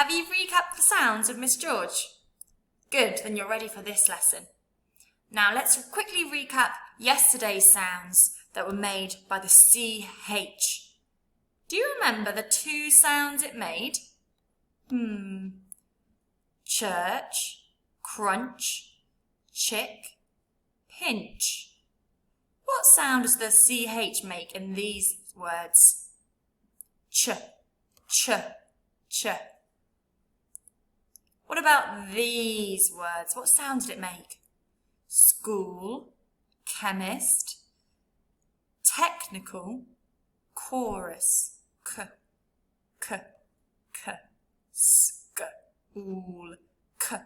Have you recapped the sounds of Miss George? Good, then you're ready for this lesson. Now let's quickly recap yesterday's sounds that were made by the CH. Do you remember the two sounds it made? Church, crunch, chick, pinch. What sound does the CH make in these words? Ch, ch, ch. What about these words? What sound did it make? School, chemist, technical, chorus, k, k, k, school, k,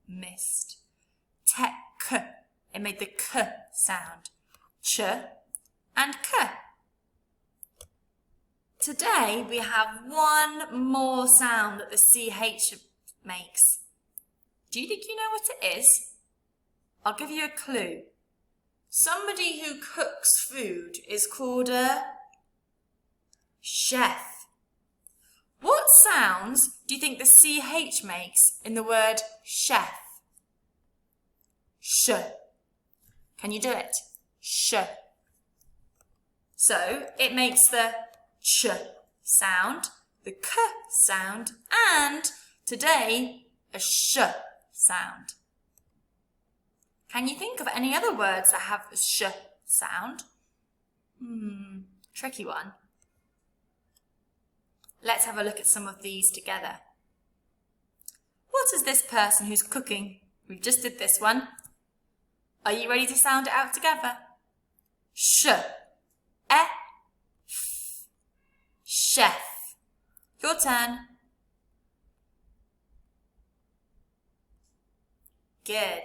mist, tech, it made the k sound, ch and k. Today we have one more sound that the CH makes. Do you think you know what it is? I'll give you a clue. Somebody who cooks food is called a chef. What sounds do you think the CH makes in the word chef? Sh. Can you do it? Sh. So it makes the ch sound, the k sound, and today a sh sound. Can you think of any other words that have the sh sound? Tricky one. Let's have a look at some of these together. What is this person who's cooking? We just did this one. Are you ready to sound it out together? Sh, f, chef. Your turn. Good.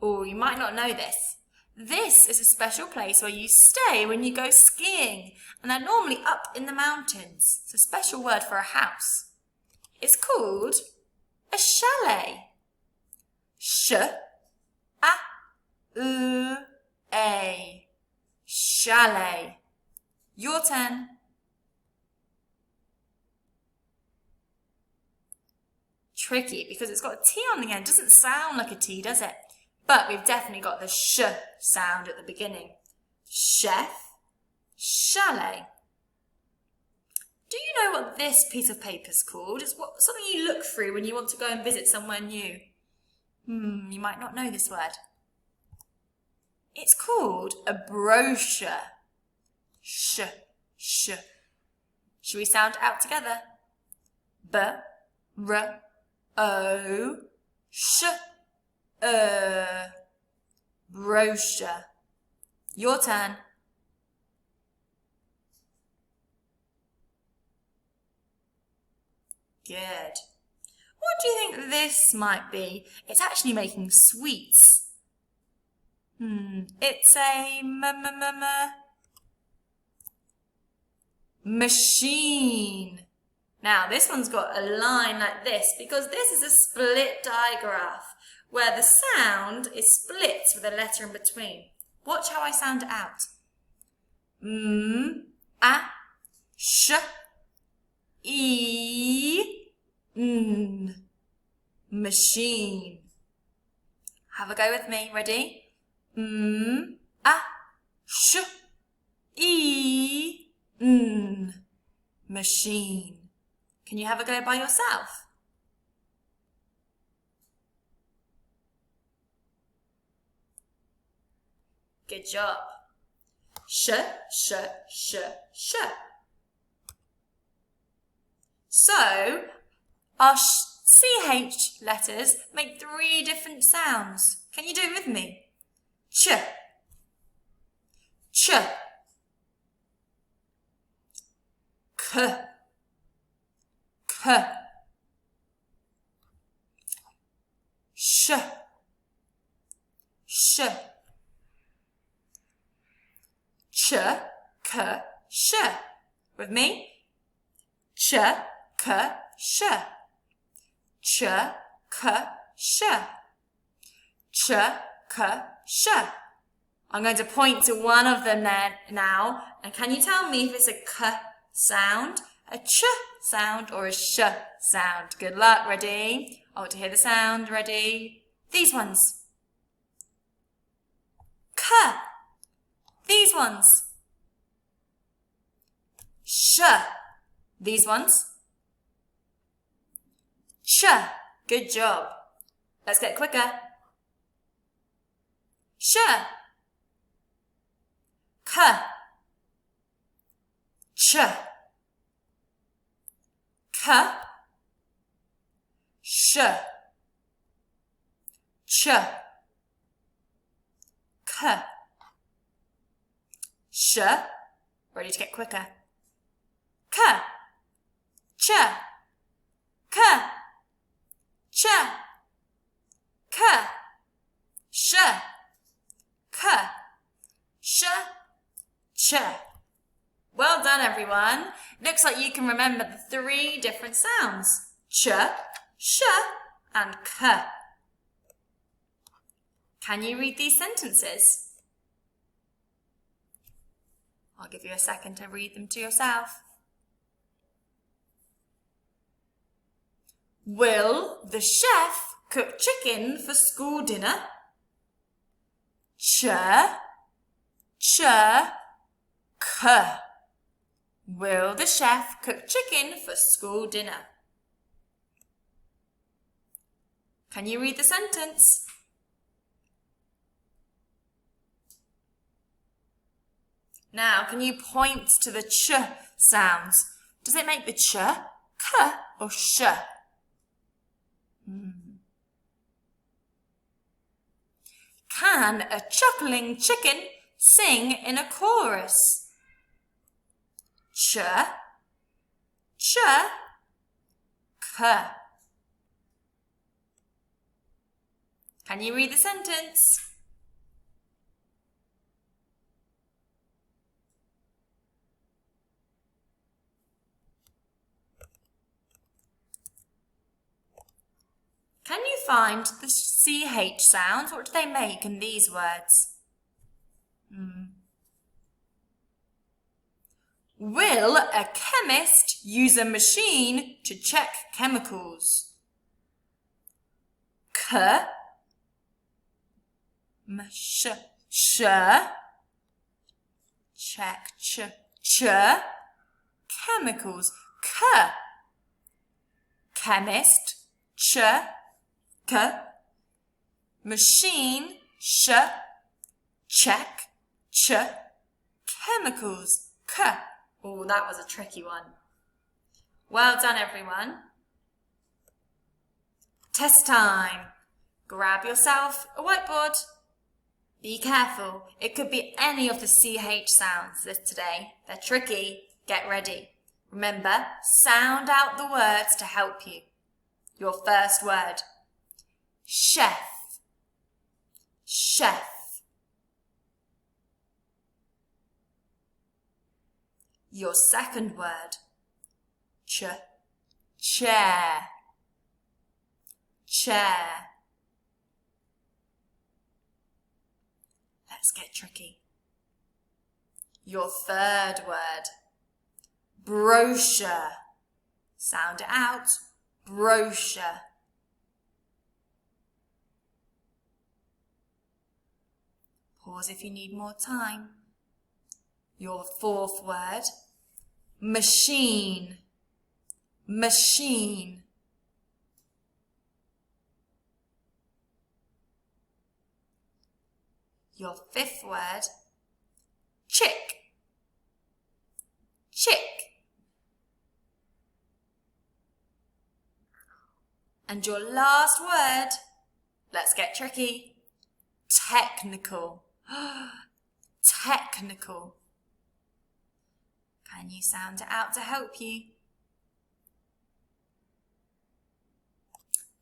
Oh, you might not know this. This is a special place where you stay when you go skiing, and they're normally up in the mountains. It's a special word for a house. It's called a chalet. Sh, a, chalet. Your turn. Tricky because it's got a T on the end. It doesn't sound like a T, does it? But we've definitely got the sh sound at the beginning. Chef, chalet. Do you know what this piece of paper is called? It's something you look through when you want to go and visit somewhere new. You might not know this word. It's called a brochure. Sh, sh. Should we sound it out together? B, r, o, sh. Brochure. Your turn. Good. What do you think this might be? It's actually making sweets. It's a machine. Now this one's got a line like this because this is a split digraph, where the sound is split with a letter in between. Watch how I sound it out. A, sh, e, n. Machine. Have a go with me. Ready? A, sh, e, n. Machine. Can you have a go by yourself? Good job. Sh, sh, sh, sh. So, our CH letters make 3 different sounds. Can you do it with me? Ch, ch, k, k, sh, sh. Ch, k, sh. With me? Ch, k, sh. Ch, k, sh. Ch, k, sh. I'm going to point to one of them now, and can you tell me if it's a k sound, a ch sound or a sh sound? Good luck. Ready? I want to hear the sound. Ready? These ones. K. These ones. Sh. These ones. Ch. Good job. Let's get quicker. Sh. K. Ch. K. Sh. Ch. K. Sh. Ready to get quicker. K. Ch. K. Ch. K. Sh. K. Sh. Ch. Well done, everyone. Looks like you can remember the 3 different sounds. Ch, sh, and k. Can you read these sentences? I'll give you a second to read them to yourself. Will the chef cook chicken for school dinner? Ch, k. Will the chef cook chicken for school dinner? Can you read the sentence? Now, can you point to the ch sounds? Does it make the ch, k, or sh? Can a chuckling chicken sing in a chorus? Ch, k. Can you read the sentence? Can you find the CH sounds? What do they make in these words? Will a chemist use a machine to check chemicals? K, m, sh, check, ch, chemicals, k, chemist, ch, k, machine, sh, check, ch, chemicals, k. Oh, that was a tricky one. Well done, everyone. Test time. Grab yourself a whiteboard. Be careful. It could be any of the CH sounds today. They're tricky. Get ready. Remember, sound out the words to help you. Your first word. Chef. Chef. Your second word. Chair. Chair. Let's get tricky. Your third word. Brochure. Sound it out. Brochure. Pause if you need more time. Your fourth word. Machine. Machine. Your fifth word. Chick. Chick. And your last word, let's get tricky, technical. Technical. Can you sound it out to help you?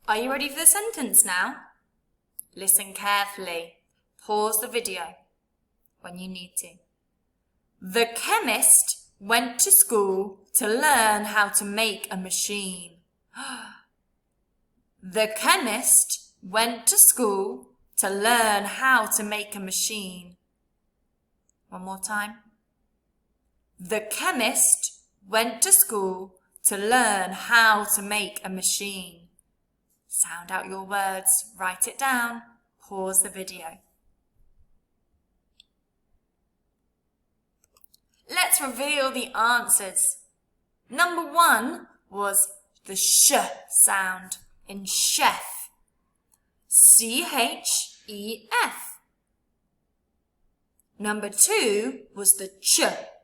Are you ready for the sentence now? Listen carefully. Pause the video when you need to. The chemist went to school to learn how to make a machine. The chemist went to school to learn how to make a machine. One more time. The chemist went to school to learn how to make a machine. Sound out your words, write it down, pause the video. Let's reveal the answers. Number 1 was the sh sound in chef. C-H-E-F. Number 2 was the ch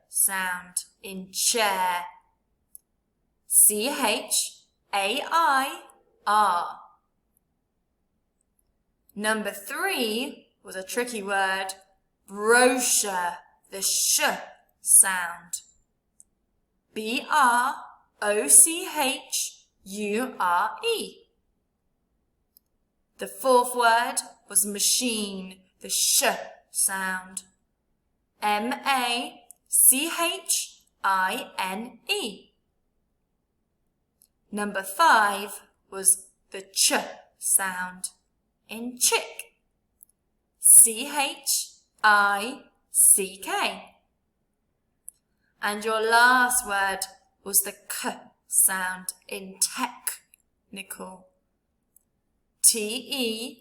sound in chair. C-H-A-I-R. Number 3 was a tricky word, brochure, the sh sound. B-R-O-C-H-U-R-E. The 4th word was machine, the sh sound. M-A-C-H-I-N-E. Number 5 was the ch sound in chick. C-H-I-C-K. And your last word was the k sound in technical. T-E-C-H-N-I-C-A-L.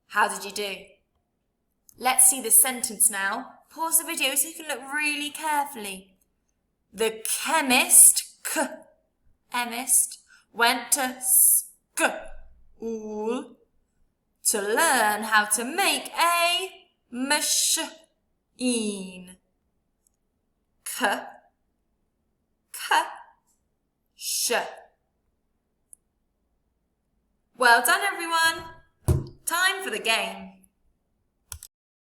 How did you do? Let's see the sentence now. Pause the video so you can look really carefully. The chemist, chemist, went to school to learn how to make a machine. Sh. Well done, everyone. Time for the game.